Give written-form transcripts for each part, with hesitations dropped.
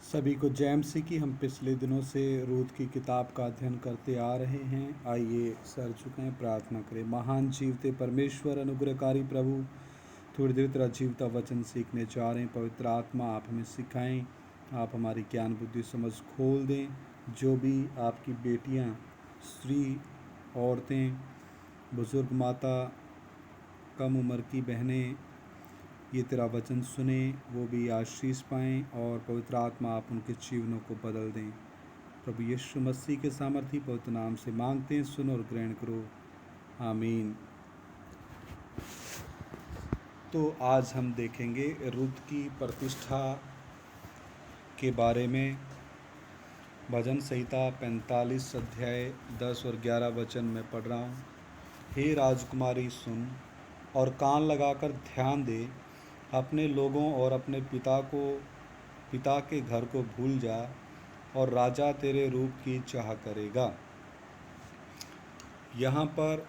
सभी को जय मसीह की। हम पिछले दिनों से रूत की किताब का अध्ययन करते आ रहे हैं। आइए सर झुकें, प्रार्थना करें। महान जीवते परमेश्वर, अनुग्रहकारी प्रभु, थोड़ी देर तेरा जीवता वचन सीखने जा रहे हैं। पवित्र आत्मा आप हमें सिखाएं, आप हमारी ज्ञान बुद्धि समझ खोल दें। जो भी आपकी बेटियां, स्त्री, औरतें, बुजुर्ग माता, कम उम्र की बहनें ये तेरा वचन सुने, वो भी आशीष पाएं और पवित्र आत्मा आप उनके जीवनों को बदल दें। प्रभु यीशु मसीह के सामर्थी पवित्र नाम से मांगते हैं, सुनो और ग्रहण करो, आमीन। तो आज हम देखेंगे रुत की प्रतिष्ठा के बारे में। भजन संहिता 45 अध्याय 10 और 11 वचन में पढ़ रहा हूँ। हे राजकुमारी सुन और कान लगाकर ध्यान दे, अपने लोगों और अपने पिता के घर को भूल जा, और राजा तेरे रूप की चाह करेगा। यहाँ पर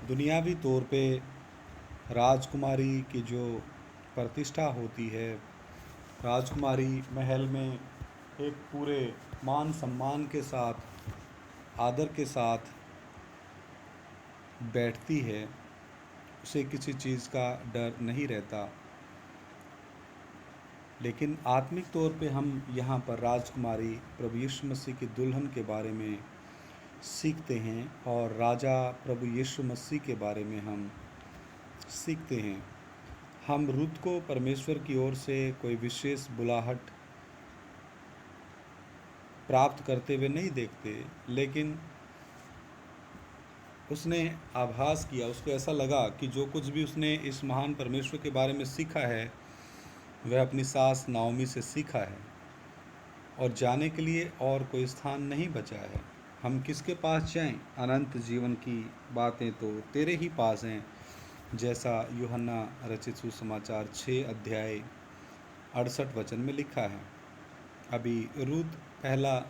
दुनियावी तौर पे राजकुमारी की जो प्रतिष्ठा होती है, राजकुमारी महल में एक पूरे मान सम्मान के साथ, आदर के साथ बैठती है, उसे किसी चीज़ का डर नहीं रहता। लेकिन आत्मिक तौर पे हम यहाँ पर राजकुमारी प्रभु यीशु मसीह की दुल्हन के बारे में सीखते हैं और राजा प्रभु यीशु मसीह के बारे में हम सीखते हैं। हम रुत को परमेश्वर की ओर से कोई विशेष बुलाहट प्राप्त करते हुए नहीं देखते, लेकिन उसने आभास किया, उसको ऐसा लगा कि जो कुछ भी उसने इस महान परमेश्वर के बारे में सीखा है वह अपनी सास नाओमी से सीखा है, और जाने के लिए और कोई स्थान नहीं बचा है। हम किसके पास जाएं? अनंत जीवन की बातें तो तेरे ही पास हैं, जैसा यूहन्ना रचित सुसमाचार 6 अध्याय 68 वचन में लिखा है। अभी रुत पहला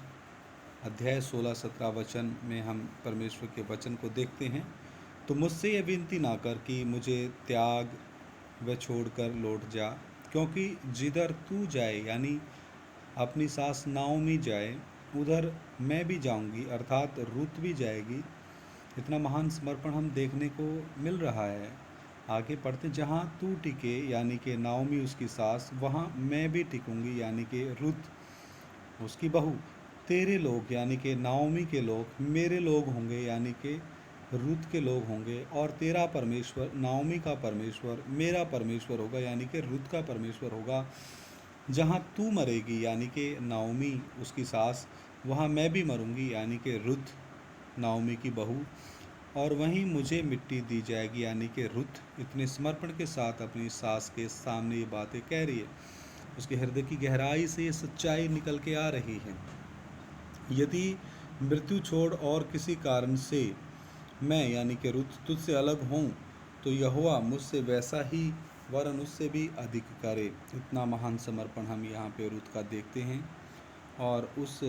अध्याय 16-17 वचन में हम परमेश्वर के वचन को देखते हैं। तो मुझसे यह विनती ना कर कि मुझे त्याग व छोड़कर लौट जा, क्योंकि जिधर तू जाए, यानी अपनी सास नाओमी जाए, उधर मैं भी जाऊंगी, अर्थात रुत भी जाएगी। इतना महान समर्पण हम देखने को मिल रहा है। आगे पढ़ते, जहाँ तू टिके यानी कि नाओमी उसकी सास, वहाँ मैं भी टिकूंगी यानी कि रुत उसकी बहू। तेरे लोग यानी कि नाओमी के लोग मेरे लोग होंगे यानी कि रुत के लोग होंगे, और तेरा परमेश्वर नाओमी का परमेश्वर मेरा परमेश्वर होगा यानी कि रुत का परमेश्वर होगा। जहाँ तू मरेगी यानी कि नाओमी उसकी सास, वहाँ मैं भी मरूंगी यानी कि रुत नाओमी की बहू, और वहीं मुझे मिट्टी दी जाएगी यानी कि रुत इतने समर्पण के साथ अपनी सास के सामने ये बातें कह रही है। उसके हृदय की गहराई से ये सच्चाई निकल के आ रही है। यदि मृत्यु छोड़ और किसी कारण से मैं यानी कि रुत तुझसे अलग हूँ, तो यहोवा मुझसे वैसा ही वरन उससे भी अधिक करे। इतना महान समर्पण हम यहाँ पे रुत का देखते हैं, और उस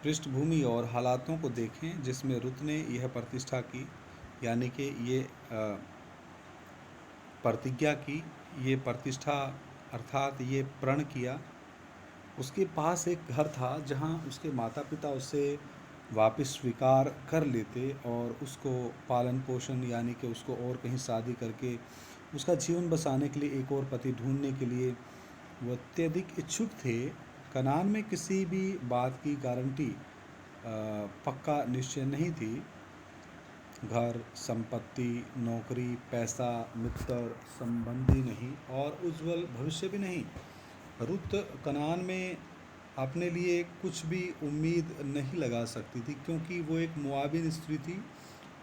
पृष्ठभूमि और हालातों को देखें जिसमें रुत ने यह प्रतिष्ठा की, यानी कि ये प्रतिज्ञा की, ये प्रतिष्ठा अर्थात ये प्रण किया। उसके पास एक घर था जहाँ उसके माता पिता उसे वापस स्वीकार कर लेते और उसको पालन पोषण यानी कि उसको और कहीं शादी करके उसका जीवन बसाने के लिए एक और पति ढूंढने के लिए वो अत्यधिक इच्छुक थे। कनान में किसी भी बात की गारंटी पक्का निश्चय नहीं थी। घर, संपत्ति, नौकरी, पैसा, मित्र, संबंधी नहीं, और उज्जवल भविष्य भी नहीं। रुत कनान में अपने लिए कुछ भी उम्मीद नहीं लगा सकती थी, क्योंकि वो एक मुआबिन स्त्री थी,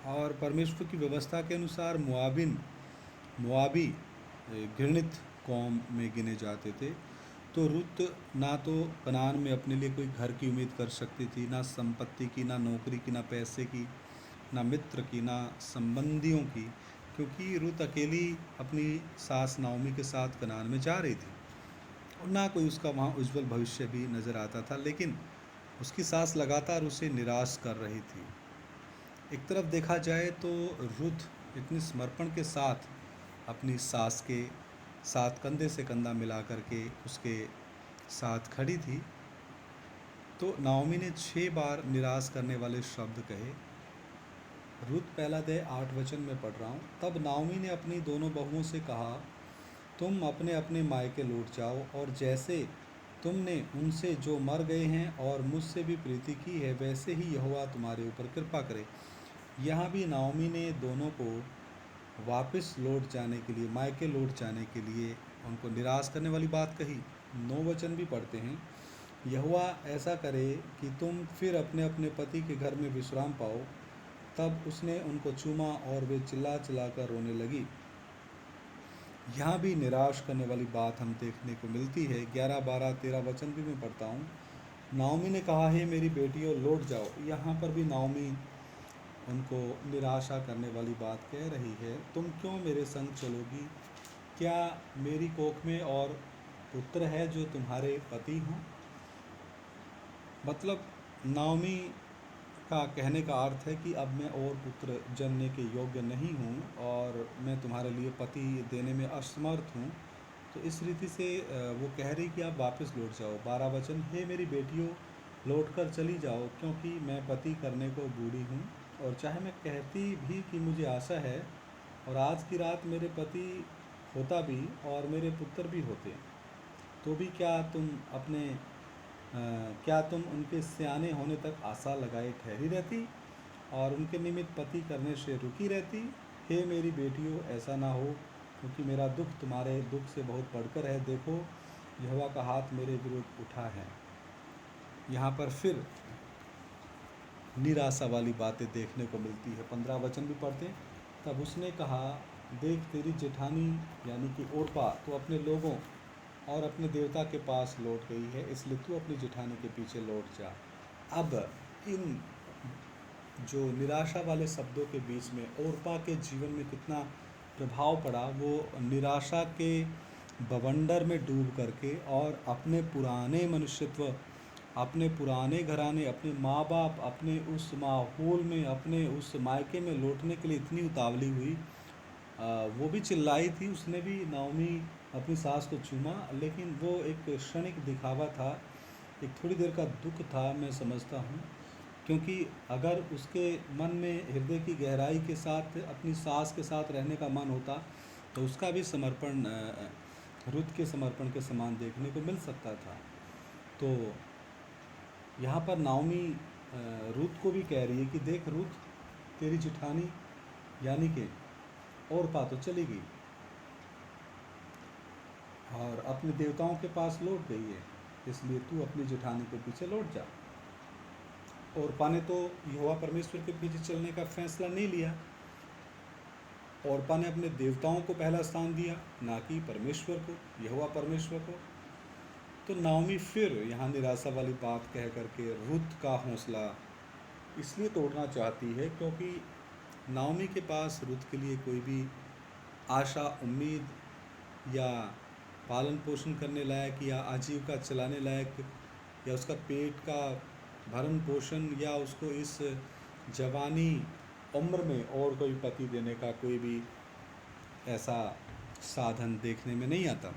और परमेश्वर की व्यवस्था के अनुसार मुआबी घृणित कौम में गिने जाते थे। तो रुत ना तो कनान में अपने लिए कोई घर की उम्मीद कर सकती थी, ना संपत्ति की, ना नौकरी की, ना पैसे की, ना मित्र की, ना संबंधियों की, क्योंकि रुत अकेली अपनी सास नाओमी के साथ कनान में जा रही थी, और ना कोई उसका वहाँ उज्जवल भविष्य भी नज़र आता था। लेकिन उसकी सास लगातार उसे निराश कर रही थी। एक तरफ देखा जाए तो रुत इतनी समर्पण के साथ अपनी सास के साथ कंधे से कंधा मिला करके उसके साथ खड़ी थी। तो नाओमी ने 6 बार निराश करने वाले शब्द कहे। रुत पहला अध्याय 8 वचन में पढ़ रहा हूँ। तब नाओमी ने अपनी दोनों बहुओं से कहा, तुम अपने अपने मायके लौट जाओ, और जैसे तुमने उनसे जो मर गए हैं और मुझसे भी प्रीति की है, वैसे ही यहोवा तुम्हारे ऊपर कृपा करे। यहाँ भी नाओमी ने दोनों को वापस लौट जाने के लिए, मायके लौट जाने के लिए उनको निराश करने वाली बात कही। 9 वचन भी पढ़ते हैं। यहोवा ऐसा करे कि तुम फिर अपने अपने पति के घर में विश्राम पाओ। तब उसने उनको चूमा और वे चिल्ला चिल्ला कर रोने लगी। यहाँ भी निराश करने वाली बात हम देखने को मिलती है। 11, 12, 13 वचन भी मैं पढ़ता हूँ। नाओमी ने कहा, हे मेरी बेटियों लौट जाओ। यहाँ पर भी नाओमी उनको निराशा करने वाली बात कह रही है। तुम क्यों मेरे संग चलोगी? क्या मेरी कोख में और पुत्र है जो तुम्हारे पति हों? मतलब नाओमी का कहने का अर्थ है कि अब मैं और पुत्र जन्मने के योग्य नहीं हूँ और मैं तुम्हारे लिए पति देने में असमर्थ हूँ। तो इस रीति से वो कह रही कि आप वापस लौट जाओ। 12 वचन, हे मेरी बेटियों लौट कर चली जाओ, क्योंकि मैं पति करने को बूढ़ी हूँ। और चाहे मैं कहती भी कि मुझे आशा है और आज की रात मेरे पति होता भी और मेरे पुत्र भी होते, तो भी क्या तुम उनके सियाने होने तक आशा लगाए ठहरी रहती और उनके निमित्त पति करने से रुकी रहती? हे मेरी बेटियों, ऐसा ना हो, क्योंकि मेरा दुख तुम्हारे दुख से बहुत बढ़कर है। देखो, यहोवा का हाथ मेरे विरुद्ध उठा है। यहाँ पर फिर निराशा वाली बातें देखने को मिलती है। 15 वचन भी पढ़ते हैं। तब उसने कहा, देख तेरी जेठानी यानी कि ओर्पा तो अपने लोगों और अपने देवता के पास लौट गई है, इसलिए तू अपनी जेठानी के पीछे लौट जा। अब इन जो निराशा वाले शब्दों के बीच में ओर्पा के जीवन में कितना प्रभाव पड़ा, वो निराशा के बवंडर में डूब करके और अपने पुराने मनुष्यत्व, अपने पुराने घराने, अपने माँ बाप, अपने उस माहौल में, अपने उस मायके में लौटने के लिए इतनी उतावली हुई। वो भी चिल्लाई थी, उसने भी, नाओमी अपनी सास को चूमा, लेकिन वो एक क्षणिक दिखावा था, एक थोड़ी देर का दुख था, मैं समझता हूँ। क्योंकि अगर उसके मन में हृदय की गहराई के साथ अपनी सास के साथ रहने का मन होता, तो उसका भी समर्पण रुत के समर्पण के समान देखने को मिल सकता था। तो यहाँ पर नाओमी रुत को भी कह रही है कि देख रुत, तेरी जेठानी यानी कि ओर्पा तो चली गई और अपने देवताओं के पास लौट गई है, इसलिए तू अपनी जेठानी के पीछे लौट जा। ओर्पा ने तो यहोवा परमेश्वर के पीछे चलने का फैसला नहीं लिया। ओर्पा ने अपने देवताओं को पहला स्थान दिया, ना कि परमेश्वर को, यहोवा परमेश्वर को। तो नाओमी फिर यहाँ निराशा वाली बात कह करके रुत का हौसला इसलिए तोड़ना चाहती है क्योंकि नाओमी के पास रुत के लिए कोई भी आशा, उम्मीद या पालन पोषण करने लायक या आजीविका चलाने लायक या उसका पेट का भरण पोषण या उसको इस जवानी उम्र में और कोई पति देने का कोई भी ऐसा साधन देखने में नहीं आता।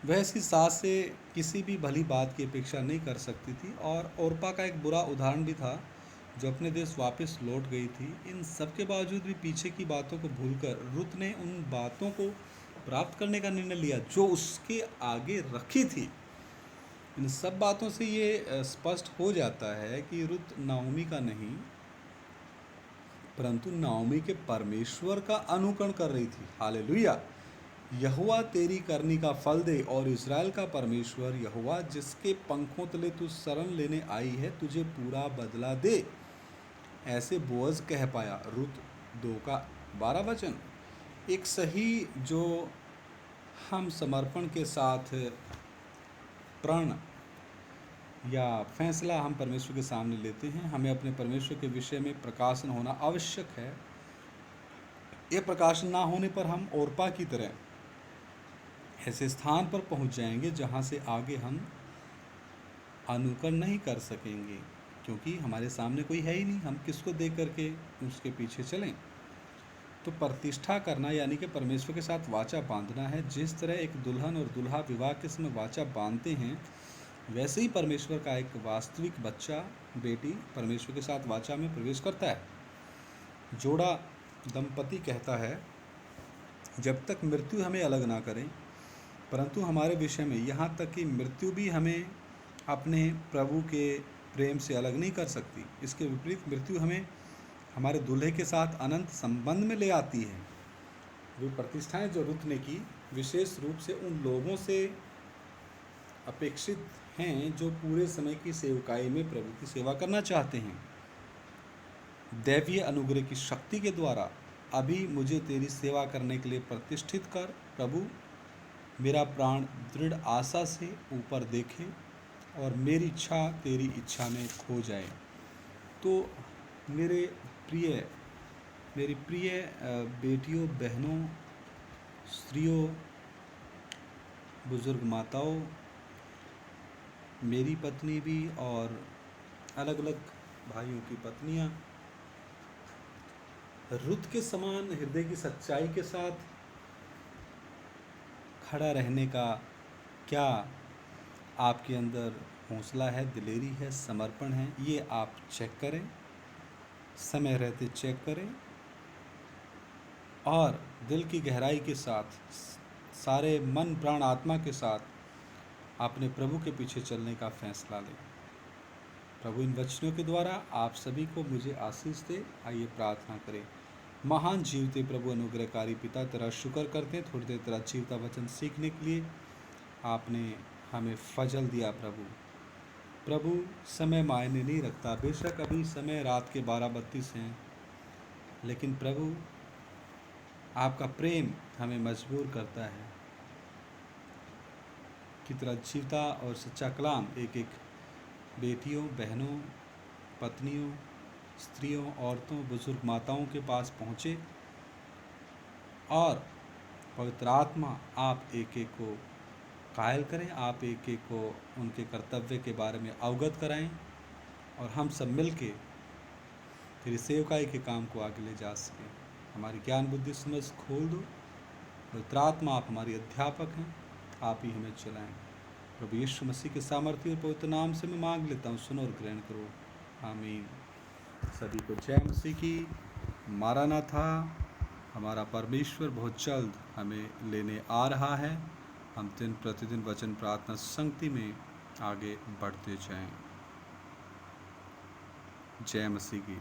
वह इसकी सास से किसी भी भली बात की अपेक्षा नहीं कर सकती थी और ओर्पा का एक बुरा उदाहरण भी था जो अपने देश वापस लौट गई थी। इन सब के बावजूद भी पीछे की बातों को भूलकर रुत ने उन बातों को प्राप्त करने का निर्णय लिया जो उसके आगे रखी थी। इन सब बातों से ये स्पष्ट हो जाता है कि रुत नाओमी का नहीं, परंतु नाओमी के परमेश्वर का अनुकरण कर रही थी। हालेलुया। यहोवा तेरी करनी का फल दे, और इज़राइल का परमेश्वर यहोवा जिसके पंखों तले तू शरण लेने आई है, तुझे पूरा बदला दे। ऐसे बोअज कह पाया। रुत 2 का 12 वचन। एक सही जो हम समर्पण के साथ प्रण या फैसला हम परमेश्वर के सामने लेते हैं, हमें अपने परमेश्वर के विषय में प्रकाशन होना आवश्यक है। ये प्रकाशन ना होने पर हम ओर्पा की तरह ऐसे स्थान पर पहुंच जाएंगे जहां से आगे हम अनुकरण नहीं कर सकेंगे, क्योंकि हमारे सामने कोई है ही नहीं, हम किसको देख करके उसके पीछे चलें। तो प्रतिष्ठा करना यानी कि परमेश्वर के साथ वाचा बांधना है। जिस तरह एक दुल्हन और दूल्हा विवाह के समय वाचा बांधते हैं, वैसे ही परमेश्वर का एक वास्तविक बच्चा, बेटी, परमेश्वर के साथ वाचा में प्रवेश करता है। जोड़ा दंपति कहता है, जब तक मृत्यु हमें अलग ना करे, परंतु हमारे विषय में यहाँ तक कि मृत्यु भी हमें अपने प्रभु के प्रेम से अलग नहीं कर सकती। इसके विपरीत मृत्यु हमें हमारे दूल्हे के साथ अनंत संबंध में ले आती है। वे प्रतिष्ठाएं जो रुत ने की, विशेष रूप से उन लोगों से अपेक्षित हैं जो पूरे समय की सेवकाई में प्रभु की सेवा करना चाहते हैं। दैवीय अनुग्रह की शक्ति के द्वारा अभी मुझे तेरी सेवा करने के लिए प्रतिष्ठित कर प्रभु। मेरा प्राण दृढ़ आशा से ऊपर देखे और मेरी इच्छा तेरी इच्छा में खो जाए। तो मेरी प्रिय बेटियों, बहनों, स्त्रियों, बुज़ुर्ग माताओं, मेरी पत्नी भी और अलग अलग भाइयों की पत्नियां, रुत के समान हृदय की सच्चाई के साथ खड़ा रहने का क्या आपके अंदर हौसला है, दिलेरी है, समर्पण है? ये आप चेक करें, समय रहते चेक करें और दिल की गहराई के साथ, सारे मन प्राण आत्मा के साथ अपने प्रभु के पीछे चलने का फैसला लें। प्रभु इन वचनों के द्वारा आप सभी को मुझे आशीष दे। आइए प्रार्थना करें। महान जीवते प्रभु, अनुग्रहकारी पिता, तेरा शुक्र करते हैं थोड़ी देर तेरा जीवता वचन सीखने के लिए आपने हमें फजल दिया। प्रभु समय मायने नहीं रखता। बेशक अभी समय रात के 12:32 हैं, लेकिन प्रभु आपका प्रेम हमें मजबूर करता है कि तेरा जीवता और सच्चा कलाम एक एक बेटियों, बहनों, पत्नियों, स्त्रियों, औरतों, बुजुर्ग माताओं के पास पहुँचे और पवित्र आत्मा आप एक एक को कायल करें, आप एक एक को उनके कर्तव्य के बारे में अवगत कराएं और हम सब मिल के तेरी सेवकाई के काम को आगे ले जा सकें। हमारी ज्ञान बुद्धि समझ खोल दो। पवित्र आत्मा आप हमारी अध्यापक हैं, आप ही हमें चलाएं। प्रभु यीशु मसीह के सामर्थ्य और पवित्र नाम से मैं मांग लेता हूँ, सुनो और ग्रहण करो। आमीन। सभी को जय मसीह की। मारानाथा। हमारा परमेश्वर बहुत जल्द हमें लेने आ रहा है। हम दिन प्रतिदिन वचन प्रार्थना संगति में आगे बढ़ते जाएं। जय मसीह की।